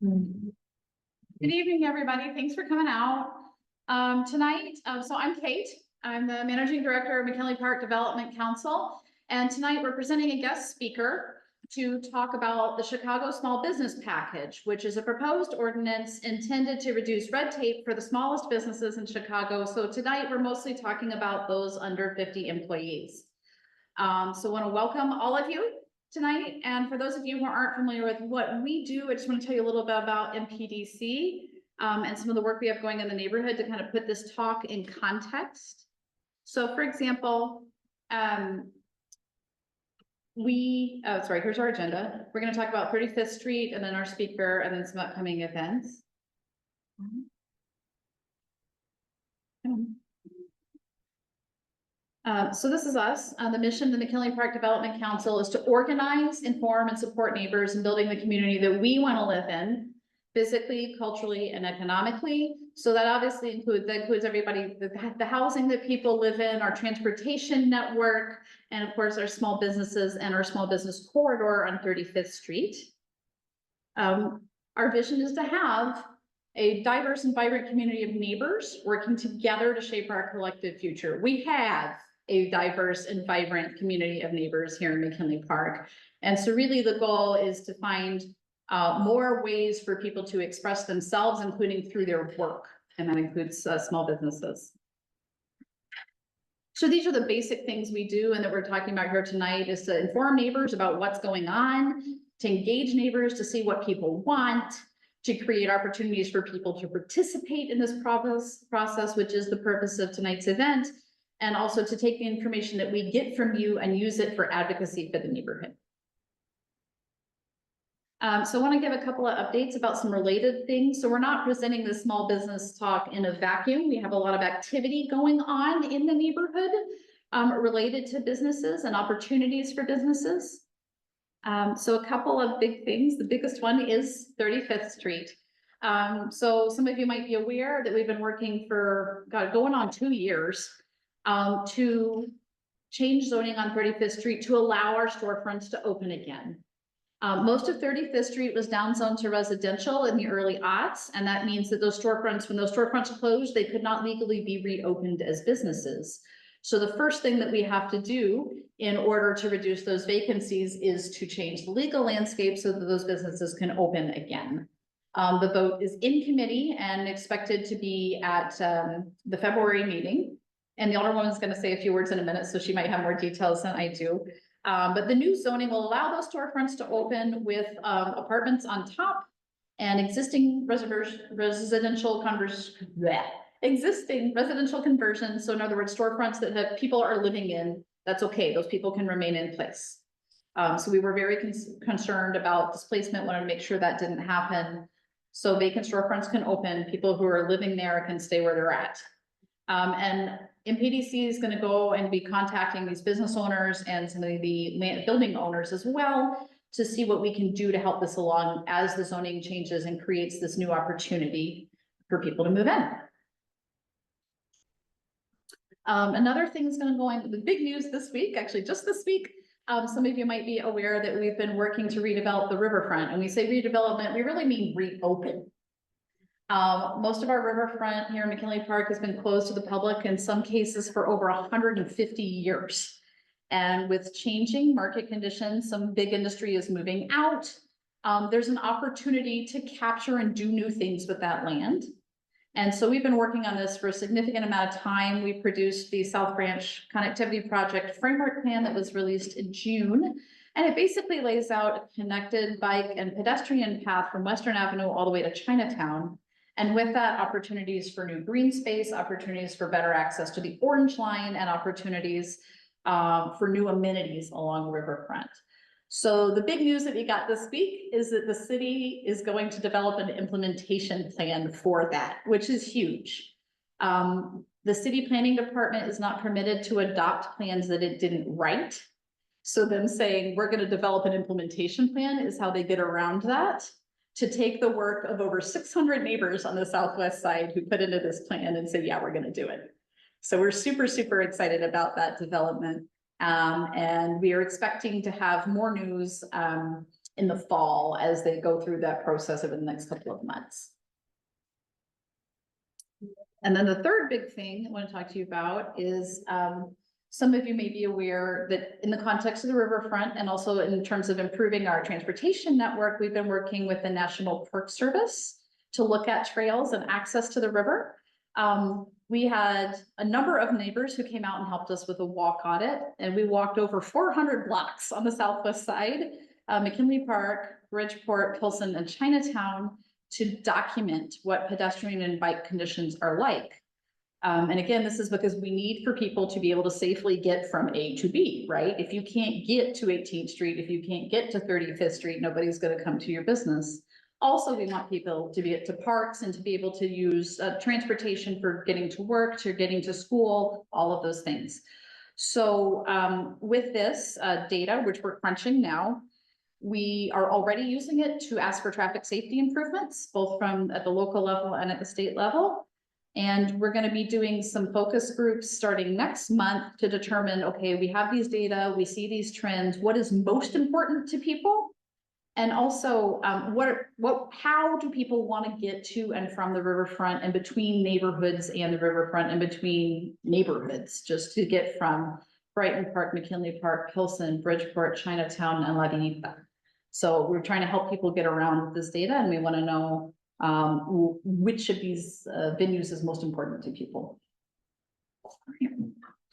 Good evening, everybody. Thanks for coming out tonight. So I'm Kate. I'm the Managing Director of McKinley Park Development Council. And tonight we're presenting a guest speaker to talk about the Chicago Small Business Package, which is a proposed ordinance intended to reduce red tape for the smallest businesses in Chicago. So tonight we're mostly talking about those under 50 employees. So I want to welcome all of you tonight. And for those of you who aren't familiar with what we do, I just want to tell you a little bit about MPDC and some of the work we have going in the neighborhood to kind of put this talk in context. So for example, here's our agenda. We're going to talk about 35th Street and then our speaker and then some upcoming events. So this is us. The mission of the McKinley Park Development Council is to organize, inform, and support neighbors in building the community that we want to live in, physically, culturally, and economically. So that obviously includes everybody, the housing that people live in, our transportation network, and of course, our small businesses and our small business corridor on 35th Street. Our vision is to have a diverse and vibrant community of neighbors working together to shape our collective future. We have a diverse and vibrant community of neighbors here in McKinley Park. And so really the goal is to find more ways for people to express themselves, including through their work. And that includes small businesses. So these are the basic things we do and that we're talking about here tonight is to inform neighbors about what's going on, to engage neighbors, to see what people want, to create opportunities for people to participate in this process, which is the purpose of tonight's event, and also to take the information that we get from you and use it for advocacy for the neighborhood. So I want to give a couple of updates about some related things. So we're not presenting the small business talk in a vacuum. We have a lot of activity going on in the neighborhood related to businesses and opportunities for businesses. So a couple of big things. The biggest one is 35th Street. So some of you might be aware that we've been working for going on 2 years to change zoning on 35th Street to allow our storefronts to open again. Most of 35th Street was downzoned to residential in the early aughts, and that means that those storefronts, when those storefronts closed, they could not legally be reopened as businesses. So the first thing that we have to do in order to reduce those vacancies is to change the legal landscape so that those businesses can open again. The vote is in committee and expected to be at the February meeting. And the Alderwoman is going to say a few words in a minute, so she might have more details than I do. But the new zoning will allow those storefronts to open with apartments on top and existing residential conversions. So in other words, storefronts that have people are living in, that's okay. Those people can remain in place. So we were very concerned about displacement, wanted to make sure that didn't happen. So vacant storefronts can open, people who are living there can stay where they're at. And MPDC is going to go and be contacting these business owners and some of the building owners as well to see what we can do to help this along as the zoning changes and creates this new opportunity for people to move in. Another thing is going to go on, the big news this week, actually just this week, some of you might be aware that we've been working to redevelop the riverfront. And we say redevelopment, we really mean reopen. Most of our riverfront here in McKinley Park has been closed to the public in some cases for over 150 years. And with changing market conditions, some big industry is moving out. There's an opportunity to capture and do new things with that land. And so we've been working on this for a significant amount of time. We produced the South Branch Connectivity Project Framework Plan that was released in June. And it basically lays out a connected bike and pedestrian path from Western Avenue all the way to Chinatown. And with that, opportunities for new green space, opportunities for better access to the Orange Line, and opportunities for new amenities along the riverfront. So the big news that we got this week is that the city is going to develop an implementation plan for that, which is huge. The city planning department is not permitted to adopt plans that it didn't write. So them saying we're going to develop an implementation plan is how they get around that, to take the work of over 600 neighbors on the southwest side who put into this plan and say, yeah, we're going to do it. So we're super, super excited about that development. And we are expecting to have more news in the fall as they go through that process over the next couple of months. And then the third big thing I want to talk to you about is some of you may be aware that in the context of the riverfront and also in terms of improving our transportation network, we've been working with the National Park Service to look at trails and access to the river. We had a number of neighbors who came out and helped us with a walk audit, and we walked over 400 blocks on the southwest side, McKinley Park, Bridgeport, Pilsen, and Chinatown, to document what pedestrian and bike conditions are like. And again, this is because we need for people to be able to safely get from A to B, right? If you can't get to 18th Street, if you can't get to 35th Street, nobody's going to come to your business. Also, we want people to get to parks and to be able to use transportation for getting to work, to getting to school, all of those things. So with this data, which we're crunching now, we are already using it to ask for traffic safety improvements, both from at the local level and at the state level. And we're going to be doing some focus groups starting next month to determine, okay, we have these data, we see these trends, what is most important to people? And also, how do people want to get to and from the riverfront and between neighborhoods and the riverfront and between neighborhoods, just to get from Brighton Park, McKinley Park, Pilsen, Bridgeport, Chinatown, and La Vinita. So we're trying to help people get around with this data, and we want to know which of these venues is most important to people.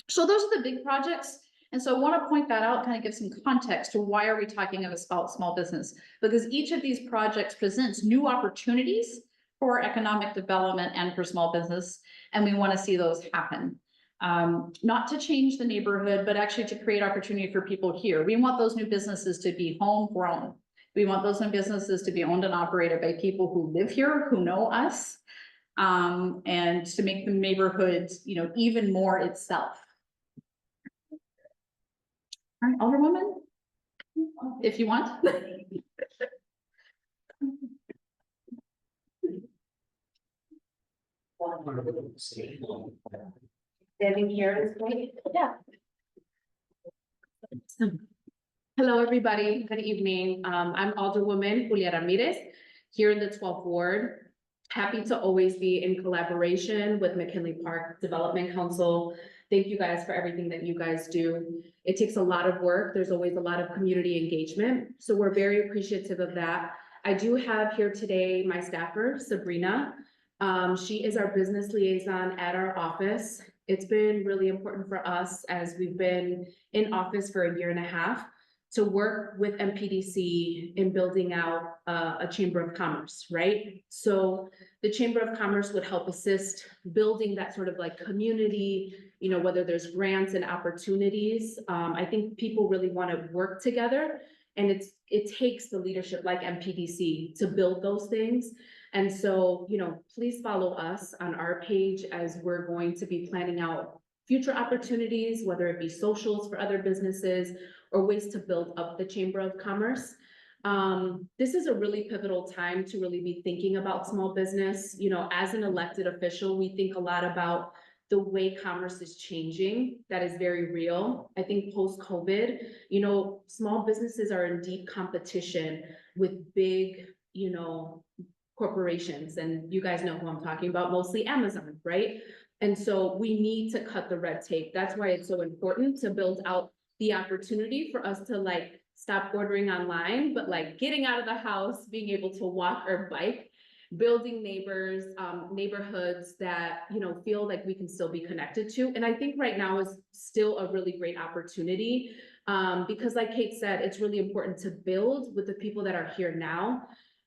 So those are the big projects. And so I want to point that out, kind of give some context to why are we talking about small business? Because each of these projects presents new opportunities for economic development and for small business, and we want to see those happen. Not to change the neighborhood, but actually to create opportunity for people here. We want those new businesses to be homegrown. We want those new businesses to be owned and operated by people who live here, who know us, and to make the neighborhood, even more itself. All right, Alderwoman, if you want. Standing here is great. Yeah. Hello, everybody. Good evening. I'm Alderwoman Julia Ramirez here in the 12th Ward. Happy to always be in collaboration with McKinley Park Development Council. Thank you guys for everything that you guys do. It takes a lot of work. There's always a lot of community engagement. So we're very appreciative of that. I do have here today my staffer, Sabrina. She is our business liaison at our office. It's been really important for us as we've been in office for a year and a half to work with MPDC in building out a Chamber of Commerce, right? So the Chamber of Commerce would help assist building that sort of like community, whether there's grants and opportunities. I think people really want to work together, and it takes the leadership like MPDC to build those things. And so, please follow us on our page as we're going to be planning out future opportunities, whether it be socials for other businesses or ways to build up the Chamber of Commerce. This is a really pivotal time to really be thinking about small business. As an elected official, we think a lot about the way commerce is changing. That is very real. I think post-COVID, small businesses are in deep competition with big, corporations. And you guys know who I'm talking about, mostly Amazon, right? And so we need to cut the red tape. That's why it's so important to build out the opportunity for us to stop ordering online, but getting out of the house, being able to walk or bike, building neighborhoods that, feel like we can still be connected to. And I think right now is still a really great opportunity because like Kate said, it's really important to build with the people that are here now.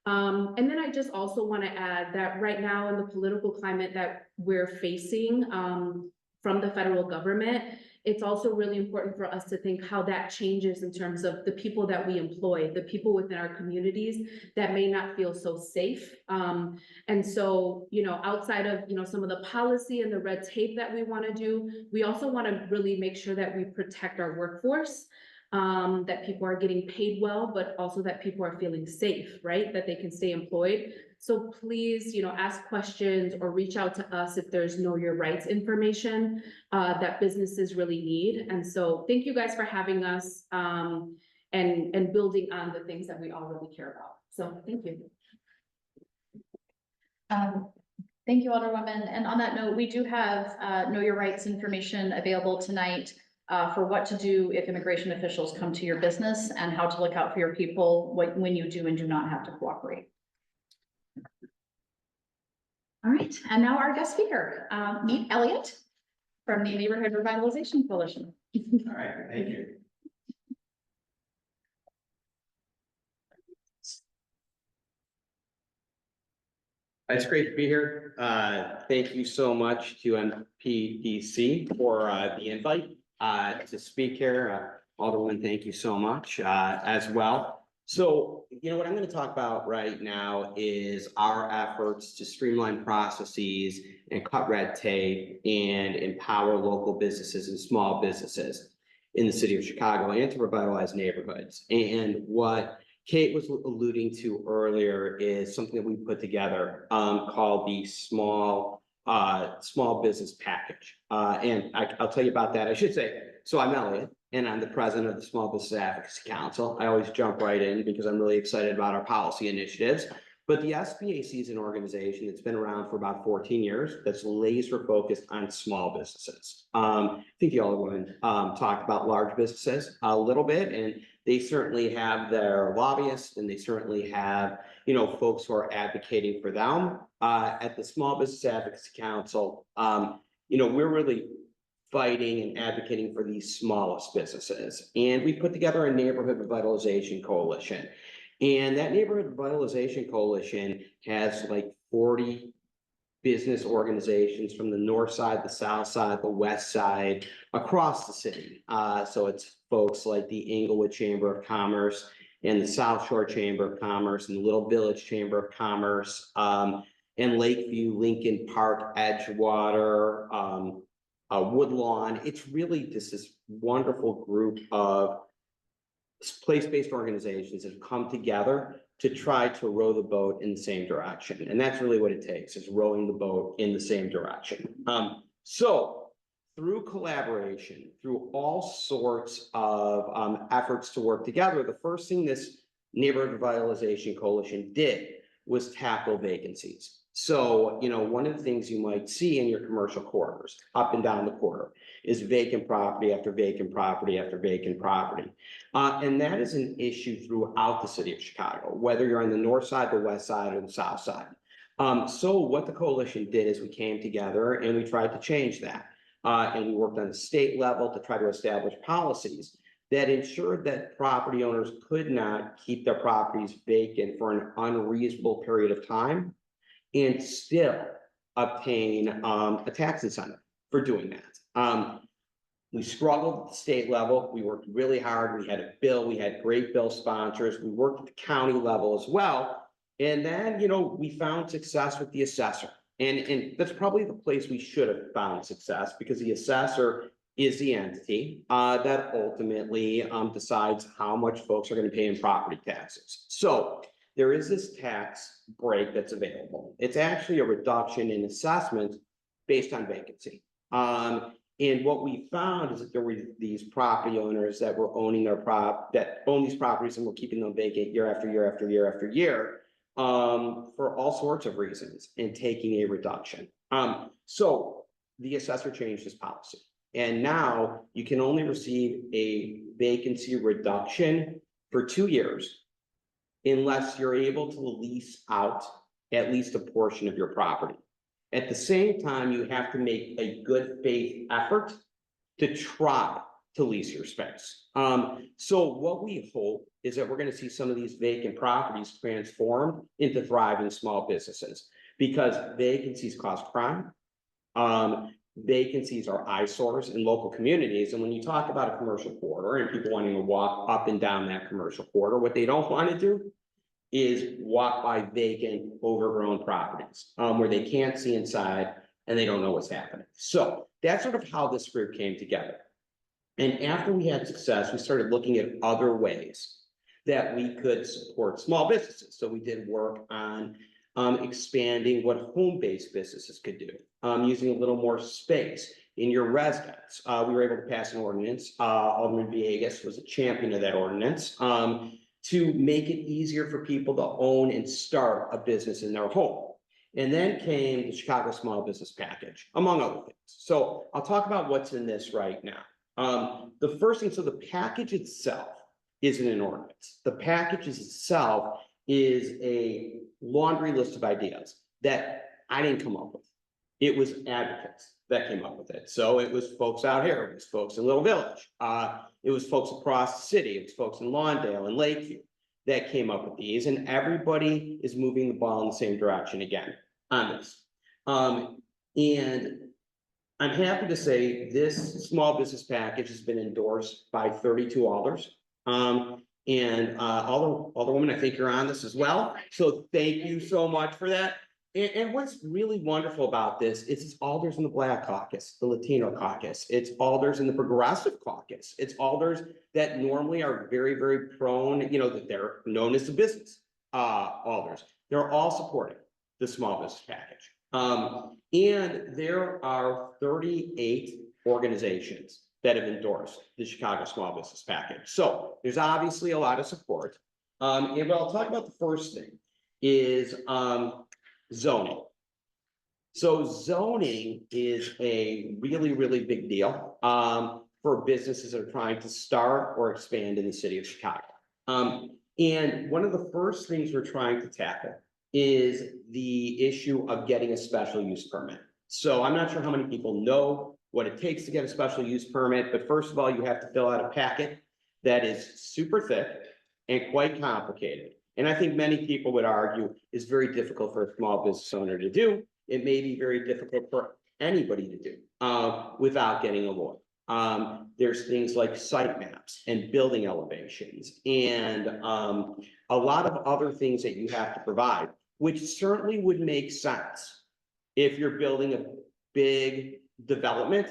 And then I just also want to add that right now in the political climate that we're facing from the federal government, it's also really important for us to think how that changes in terms of the people that we employ, the people within our communities that may not feel so safe. And so, outside of, some of the policy and the red tape that we want to do, we also want to really make sure that we protect our workforce, that people are getting paid well, but also that people are feeling safe, right? That they can stay employed. So please, ask questions or reach out to us if there's know your rights information that businesses really need. And so thank you guys for having us. and building on the things that we all really care about. So thank you. Thank you, Alderwoman. And on that note, we do have Know Your Rights information available tonight for what to do if immigration officials come to your business and how to look out for your people when you do and do not have to cooperate. All right, and now our guest speaker, meet Elliot from the Neighborhood Revitalization Coalition. All right, thank you. It's great to be here. Thank you so much to MPDC for the invite to speak here. Alderman, thank you so much as well. So, you know, what I'm going to talk about right now is our efforts to streamline processes and cut red tape and empower local businesses and small businesses in the city of Chicago and to revitalize neighborhoods. And what Kate was alluding to earlier is something that we put together called the small business package. And I'll tell you about that. I should say, so I'm Elliot, and I'm the president of the Small Business Advocacy Council. I always jump right in because I'm really excited about our policy initiatives. But the SBAC is an organization that's been around for about 14 years that's laser focused on small businesses. I think the Alderwoman talked about large businesses a little bit, and they certainly have their lobbyists and they certainly have, you know, folks who are advocating for them. At the Small Business Advocacy Council, you know, we're really fighting and advocating for these smallest businesses. And we put together a Neighborhood Revitalization Coalition. And that Neighborhood Revitalization Coalition has like 40 business organizations from the north side, the south side, the west side, across the city. So it's folks like the Inglewood Chamber of Commerce and the South Shore Chamber of Commerce and the Little Village Chamber of Commerce, and Lakeview, Lincoln Park, Edgewater, Woodlawn. It's really just this wonderful group of place-based organizations that have come together to try to row the boat in the same direction. And that's really what it takes, is rowing the boat in the same direction. So through collaboration, through all sorts of efforts to work together, the first thing this Neighborhood Revitalization Coalition did was tackle vacancies. So, you know, one of the things you might see in your commercial corridors, up and down the corridor, is vacant property after vacant property after vacant property. And that is an issue throughout the city of Chicago, whether you're on the north side, the west side, or the south side. So what the coalition did is we came together and we tried to change that. And we worked on the state level to try to establish policies that ensured that property owners could not keep their properties vacant for an unreasonable period of time and still obtain a tax incentive for doing that. We struggled at the state level. We worked really hard. We had a bill. We had great bill sponsors. We worked at the county level as well. And then, you know, we found success with the assessor. And that's probably the place we should have found success, because the assessor is the entity that ultimately decides how much folks are going to pay in property taxes. So there is this tax break that's available. It's actually a reduction in assessment based on vacancy. And what we found is that there were these property owners that were owning that own these properties and were keeping them vacant year after year after year after year for all sorts of reasons and taking a reduction. So the assessor changed his policy. And now you can only receive a vacancy reduction for 2 years unless you're able to lease out at least a portion of your property. At the same time, you have to make a good faith effort to try to lease your space. So what we hope is that we're going to see some of these vacant properties transformed into thriving small businesses, because vacancies cause crime. Vacancies are eyesores in local communities. And when you talk about a commercial corridor and people wanting to walk up and down that commercial corridor, what they don't want to do is walk by vacant, overgrown properties where they can't see inside and they don't know what's happening. So that's sort of how this group came together. And after we had success, we started looking at other ways that we could support small businesses. So we did work on expanding what home-based businesses could do, using a little more space in your residence. We were able to pass an ordinance. Alderman Villegas was a champion of that ordinance. To make it easier for people to own and start a business in their home. And then came the Chicago Small Business Package, among other things. So I'll talk about what's in this right now. The first thing, so the package itself isn't an ordinance. The package itself is a laundry list of ideas that I didn't come up with. It was advocates that came up with it. So it was folks out here, it was folks in Little Village, it was folks across the city, it was folks in Lawndale and Lakeview that came up with these, and everybody is moving the ball in the same direction again on this. And I'm happy to say this small business package has been endorsed by 32 alders. And Alderwoman, I think you're on this as well. So thank you so much for that. And what's really wonderful about this is it's alders in the Black Caucus, the Latino Caucus. It's alders in the Progressive Caucus. It's alders that normally are very, very prone, that they're known as the business alders. They're all supporting the small business package. And there are 38 organizations that have endorsed the Chicago Small Business Package. So there's obviously a lot of support. And what I'll talk about the first thing is zoning. So zoning is a really, really big deal for businesses that are trying to start or expand in the city of Chicago. And one of the first things we're trying to tackle is the issue of getting a special use permit. So I'm not sure how many people know what it takes to get a special use permit, but first of all, you have to fill out a packet that is super thick and quite complicated. And I think many people would argue is very difficult for a small business owner to do. It may be very difficult for anybody to do without getting a lawyer. There's things like site maps and building elevations and a lot of other things that you have to provide, which certainly would make sense if you're building a big development,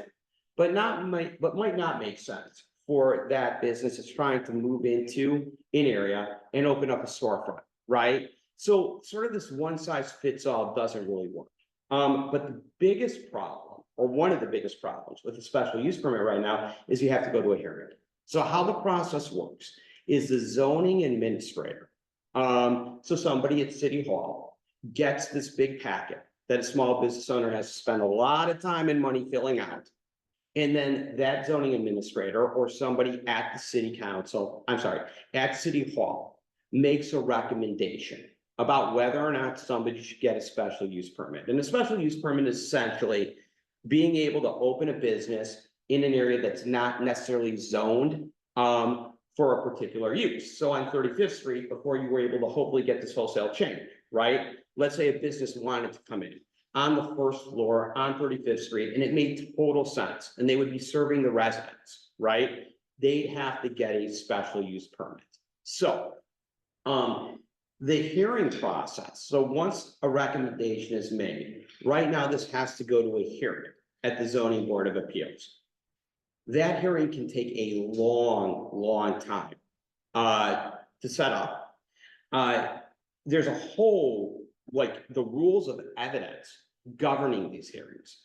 but might not make sense for that business that's trying to move into an area and open up a storefront, right? So sort of this one size fits all doesn't really work. But the biggest problem, or one of the biggest problems with a special use permit right now is you have to go to a hearing. So how the process works is the zoning administrator. So somebody at City Hall gets this big packet that a small business owner has to spend a lot of time and money filling out. And then that zoning administrator or somebody at the city council, at City Hall makes a recommendation about whether or not somebody should get a special use permit. And a special use permit is essentially being able to open a business in an area that's not necessarily zoned for a particular use. So on 35th Street, before you were able to hopefully get this wholesale chain, right? Let's say a business wanted to come in on the first floor on 35th Street, and it made total sense, and they would be serving the residents, right? They'd have to get a special use permit. So, the hearing process, so once a recommendation is made, right now this has to go to a hearing at the Zoning Board of Appeals. That hearing can take a long, long time to set up. There's a whole, like the rules of evidence governing these hearings.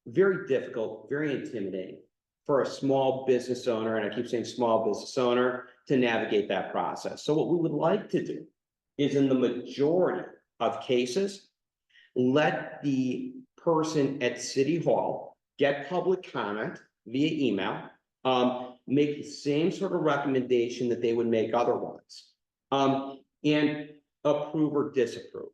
Very difficult, very intimidating for a small business owner, and I keep saying small business owner, to navigate that process. So what we would like to do is, in the majority of cases, let the person at City Hall get public comment via email, make the same sort of recommendation that they would make otherwise, and approve or disapprove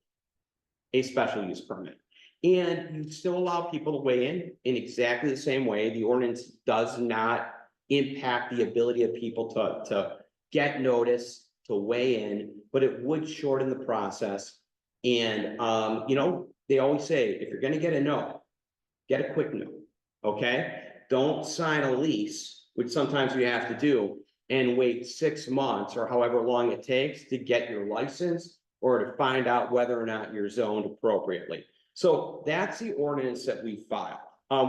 a special use permit. And you still allow people to weigh in exactly the same way. The ordinance does not impact the ability of people to get notice, to weigh in, but it would shorten the process. And, they always say, if you're gonna get a no, get a quick no, okay? Don't sign a lease, which sometimes we have to do, and wait 6 months or however long it takes to get your license or to find out whether or not you're zoned appropriately. So that's the ordinance that we filed.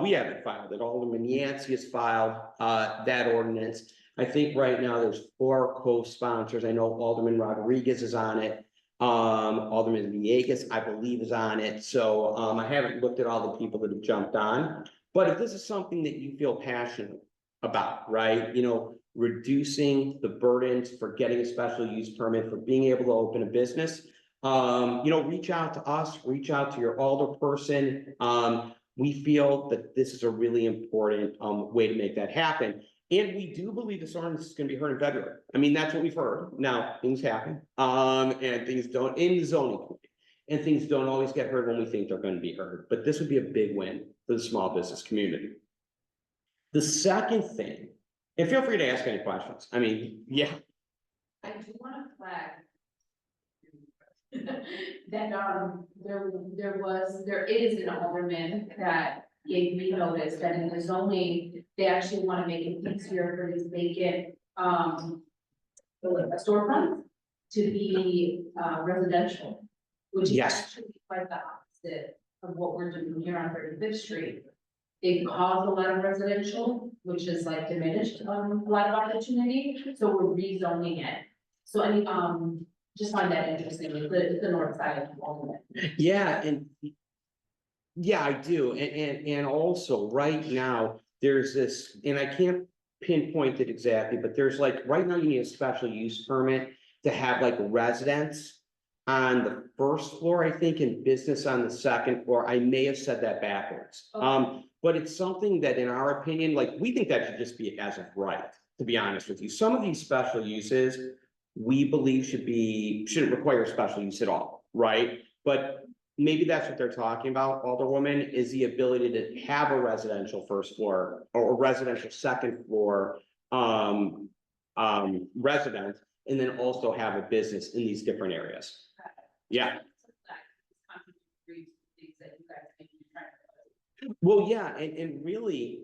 We haven't filed it. Alderman Yancey has filed that ordinance. I think right now there's 4 co-sponsors. I know Alderman Rodriguez is on it. Alderman Villegas, I believe, is on it. So I haven't looked at all the people that have jumped on, But if this is something that you feel passionate about, right? You know, reducing the burdens for getting a special use permit, for being able to open a business, you know, reach out to us, reach out to your alder person. We feel that this is a really important way to make that happen. And we do believe this ordinance is going to be heard in February. I mean, that's what we've heard. Now, things happen, and things don't in the zoning committee, and things don't always get heard when we think they're going to be heard. But this would be a big win for the small business community. The second thing, and feel free to ask any questions. I mean, yeah. I do want to flag that, there is an alderman that gave me notice that in the zoning, they actually want to make it easier for these vacant, storefronts to be, residential, which is Yes. actually quite the opposite of what we're doing here on 35th Street. They cause a lot of residential, which is like diminished, a lot of opportunity, so we're rezoning it. So I, just find that interesting, the north side of Walden. Yeah, and yeah, I do. And also right now, there's this, and I can't pinpoint it exactly, but there's like, right now you need a special use permit to have like residents on the first floor, I think, and business on the second floor. I may have said that backwards. Okay. But it's something that in our opinion, like, we think that should just be as of right, to be honest with you. Some of these special uses, we believe shouldn't require special use at all, right? But maybe that's what they're talking about, Alderwoman, is the ability to have a residential first floor or a residential second floor residence, and then also have a business in these different areas. Yeah. Well, yeah, and really,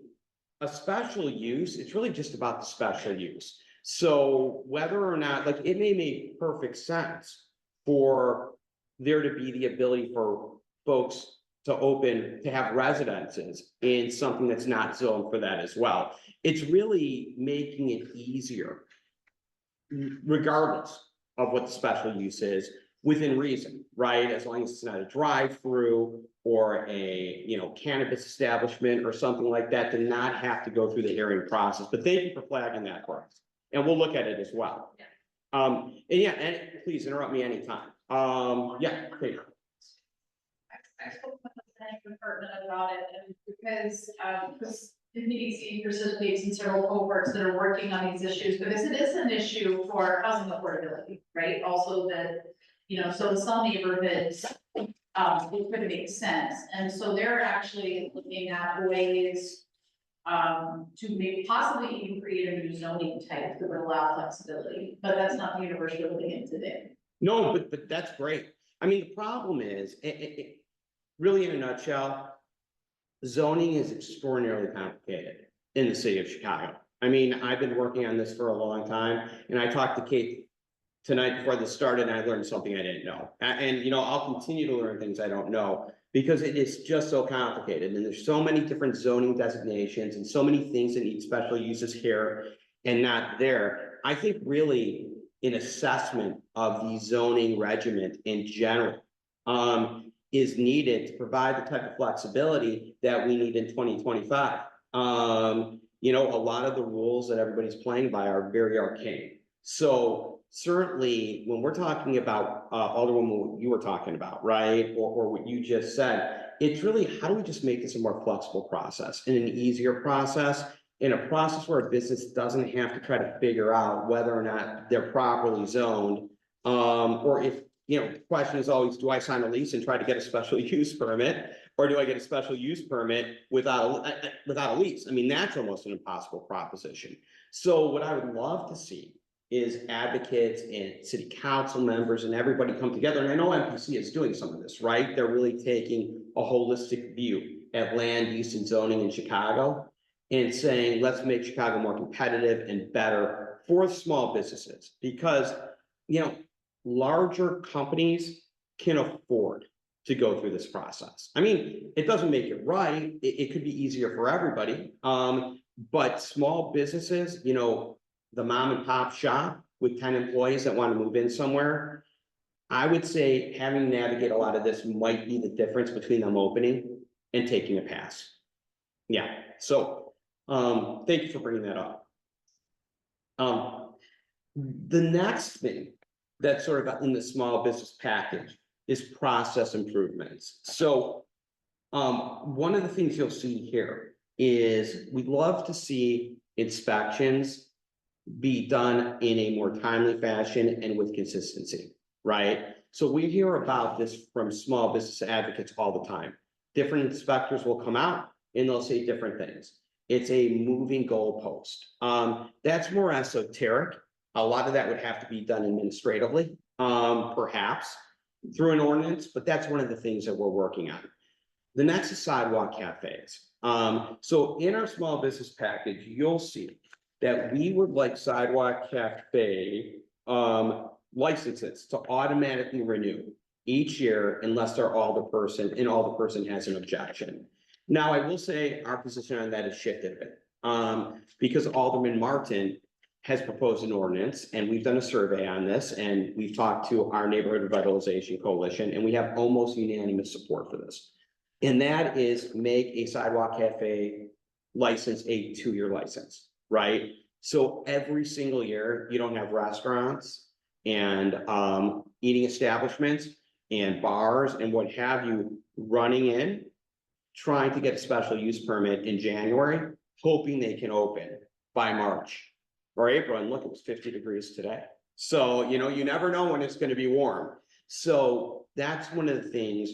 a special use, it's really just about the special use. So whether or not, like, it may make perfect sense for there to be the ability for folks to have residences in something that's not zoned for that as well. It's really making it easier, regardless of what the special use is, within reason, right? As long as it's not a drive-through or a, you know, cannabis establishment or something like that, to not have to go through the hearing process. But thank you for flagging that for us, and we'll look at it as well. Yeah. And yeah, and please interrupt me anytime. Yeah, Kate. I spoke with the planning department about it, and because MPDC participates in several cohorts that are working on these issues, because it is an issue for housing affordability, right? Also that, you know, so in some neighborhoods, it could make sense, and so they're actually looking at ways to maybe possibly even create a new zoning type that would allow flexibility, but that's not the universe we're living in today. No, but that's great. I mean, the problem is, really in a nutshell, zoning is extraordinarily complicated in the city of Chicago. I mean, I've been working on this for a long time, and I talked to Kate tonight before this started, and I learned something I didn't know. And you know, I'll continue to learn things I don't know, because it is just so complicated, and there's so many different zoning designations and so many things that need special uses here and not there. I think really an assessment of the zoning regimen in general is needed to provide the type of flexibility that we need in 2025. You know, a lot of the rules that everybody's playing by are very arcane. So certainly when we're talking about Alderwoman, what you were talking about, right? Or what you just said, it's really, how do we just make this a more flexible process and an easier process, in a process where a business doesn't have to try to figure out whether or not they're properly zoned, or if, you know, the question is always, do I sign a lease and try to get a special use permit, or do I get a special use permit without a lease? I mean, that's almost an impossible proposition. So what I would love to see is advocates and city council members and everybody come together. And I know MPC is doing some of this, right? They're really taking a holistic view at land use and zoning in Chicago and saying, let's make Chicago more competitive and better for small businesses, because, you know, larger companies can afford to go through this process. I mean, it doesn't make it right. It could be easier for everybody. But small businesses, you know, the mom and pop shop with 10 employees that want to move in somewhere, I would say having to navigate a lot of this might be the difference between them opening and taking a pass. Yeah, so, thank you for bringing that up. The next thing that's sort of in the small business package is process improvements. So, one of the things you'll see here is we'd love to see inspections be done in a more timely fashion and with consistency, right? So we hear about this from small business advocates all the time. Different inspectors will come out and they'll say different things. It's a moving goalpost. That's more esoteric. A lot of that would have to be done administratively, perhaps through an ordinance, but that's one of the things that we're working on. The next is sidewalk cafes. So in our small business package, you'll see that we would like sidewalk cafe licenses to automatically renew each year unless they're alderperson has an objection. Now, I will say our position on that has shifted a bit, because Alderman Martin has proposed an ordinance, and we've done a survey on this, and we've talked to our Neighborhood Revitalization Coalition, and we have almost unanimous support for this. And that is make a sidewalk cafe license a 2-year license, right? So every single year, you don't have restaurants and eating establishments and bars and what have you running in, trying to get a special use permit in January, hoping they can open by March or April. And look, it was 50 degrees today. So, you know, you never know when it's going to be warm. So that's one of the things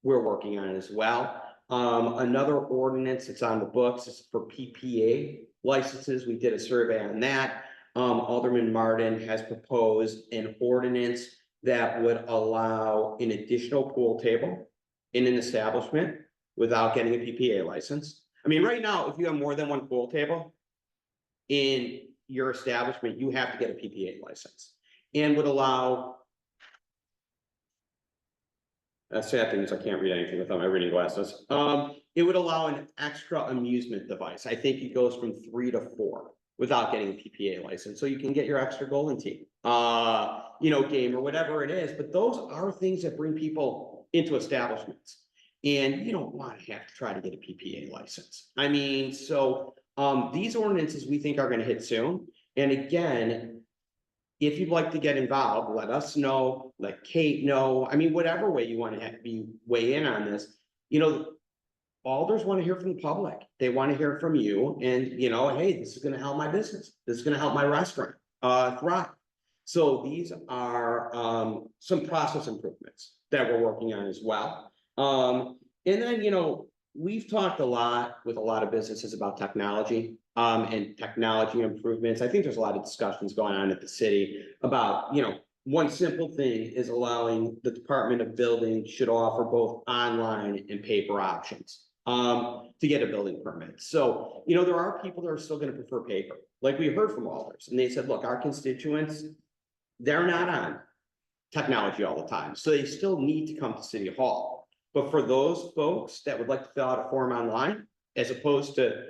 we're working on as well. Another ordinance that's on the books is for PPA licenses. We did a survey on that. Alderman Martin has proposed an ordinance that would allow an additional pool table in an establishment without getting a PPA license. I mean, right now, if you have more than one pool table in your establishment, you have to get a PPA license, and would allow. That's sad thing is I can't read anything without my reading glasses. It would allow an extra amusement device. I think it goes from 3 to 4 without getting a PPA license. So you can get your extra golden tee, game or whatever it is. But those are things that bring people into establishments. And you don't want to have to try to get a PPA license. I mean, so these ordinances we think are going to hit soon. And again, if you'd like to get involved, let us know, let Kate know. I mean, whatever way you want to weigh in on this, alders want to hear from the public. They want to hear from you and, hey, this is going to help my business. This is going to help my restaurant thrive. So these are some process improvements that we're working on as well. And then, we've talked a lot with a lot of businesses about technology and technology improvements. I think there's a lot of discussions going on at the city about, one simple thing is allowing the Department of Building should offer both online and paper options to get a building permit. So, there are people that are still going to prefer paper, like we heard from alders, and they said, look, our constituents, they're not on technology all the time. So they still need to come to City Hall. But for those folks that would like to fill out a form online, as opposed to,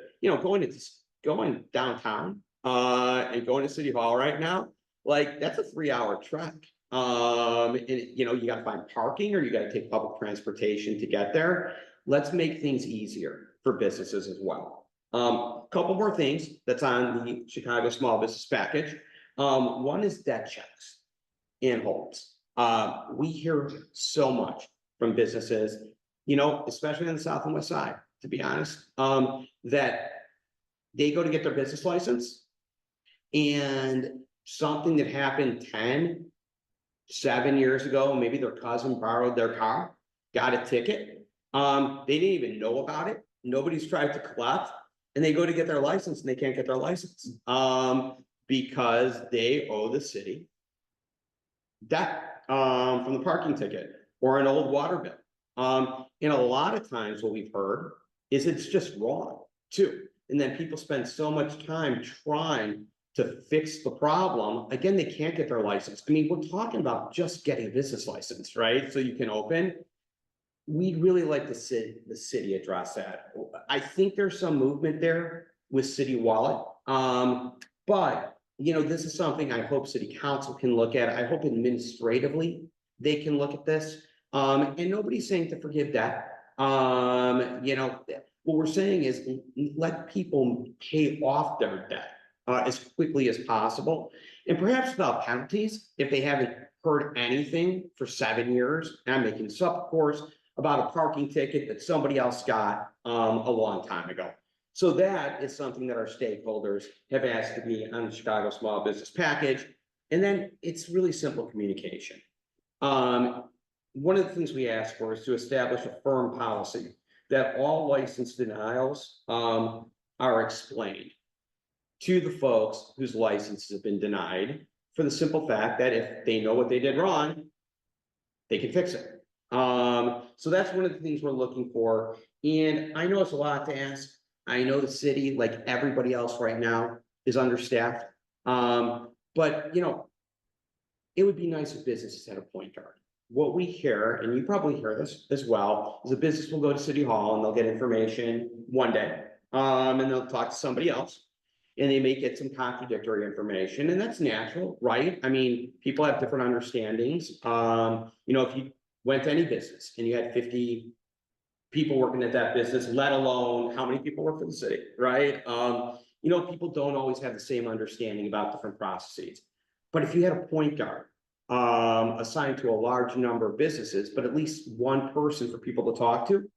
going downtown and going to City Hall right now, like that's a 3-hour trek. And you got to find parking or you got to take public transportation to get there. Let's make things easier for businesses as well. Couple more things that's on the Chicago Small Business Package. One is debt checks and holds. We hear so much from businesses, especially on the South and West Side, to be honest, that they go to get their business license and something that happened 7 years ago, maybe their cousin borrowed their car, got a ticket. They didn't even know about it. Nobody's tried to collect, and they go to get their license and they can't get their license because they owe the city debt from the parking ticket or an old water bill. And a lot of times what we've heard is it's just wrong too. And then people spend so much time trying to fix the problem. Again, they can't get their license. I mean, we're talking about just getting a business license, right? So you can open. We'd really like to see the city address that. I think there's some movement there with City Wallet. But this is something I hope City Council can look at. I hope administratively they can look at this. And nobody's saying to forgive that. what we're saying is let people pay off their debt as quickly as possible. And perhaps without penalties, if they haven't heard anything for 7 years, and I'm making this up, of course, about a parking ticket that somebody else got a long time ago. So that is something that our stakeholders have asked to be on the Chicago Small Business Package. And then it's really simple communication. One of the things we ask for is to establish a firm policy that all license denials are explained to the folks whose licenses have been denied, for the simple fact that if they know what they did wrong, they can fix it. So that's one of the things we're looking for. And I know it's a lot to ask. I know the city, like everybody else right now, is understaffed. But you know, it would be nice if businesses had a point guard. What we hear, and you probably hear this as well, is a business will go to City Hall and they'll get information one day, and they'll talk to somebody else. And they may get some contradictory information, and that's natural, right? I mean, people have different understandings. You know, if you went to any business and you had 50 people working at that business, let alone how many people work for the city, right? You know, people don't always have the same understanding about different processes. But if you had a point guard assigned to a large number of businesses, but at least one person for people to talk to,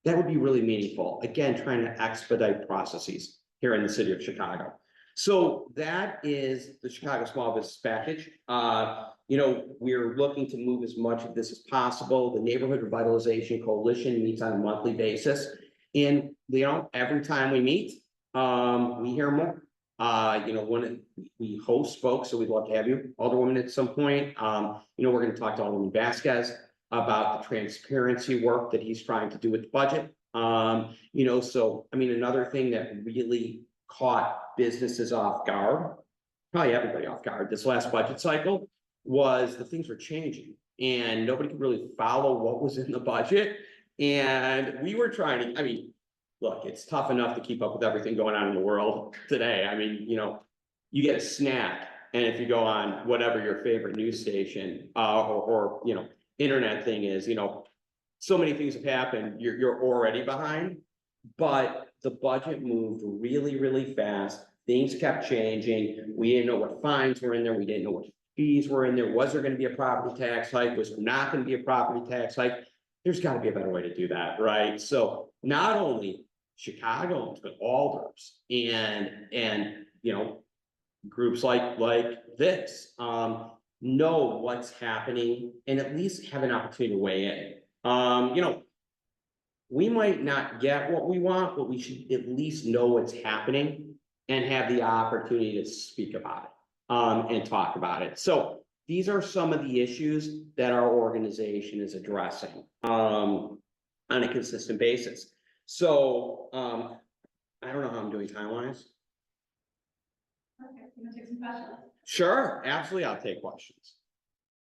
that would be really meaningful. Again, trying to expedite processes here in the city of Chicago. So that is the Chicago Small Business Package. You know, we're looking to move as much of this as possible. The Neighborhood Revitalization Coalition meets on a monthly basis. And, you know, every time we meet, we hear more. You know, when we host folks, so we'd love to have you, Alderwoman, at some point. You know, we're going to talk to Alderman Vasquez about the transparency work that he's trying to do with the budget. You know, so, I mean, another thing that really caught businesses off guard, probably everybody off guard, this last budget cycle, was the things were changing and nobody could really follow what was in the budget. And we were trying to, I mean, look, it's tough enough to keep up with everything going on in the world today. I mean, you know, you get a snack, and if you go on whatever your favorite news station or you know, internet thing is, you know, so many things have happened, you're already behind. But the budget moved really, really fast. Things kept changing. We didn't know what fines were in there. We didn't know what fees were in there. Was there going to be a property tax hike? Was there not going to be a property tax hike? There's got to be a better way to do that, right? So not only Chicagoans, but alders and you know, groups like this know what's happening and at least have an opportunity to weigh in. You know, we might not get what we want, but we should at least know what's happening and have the opportunity to speak about it and talk about it. So these are some of the issues that our organization is addressing on a consistent basis. So I don't know how I'm doing time-wise. Okay, you want to take some questions? Sure, absolutely, I'll take questions.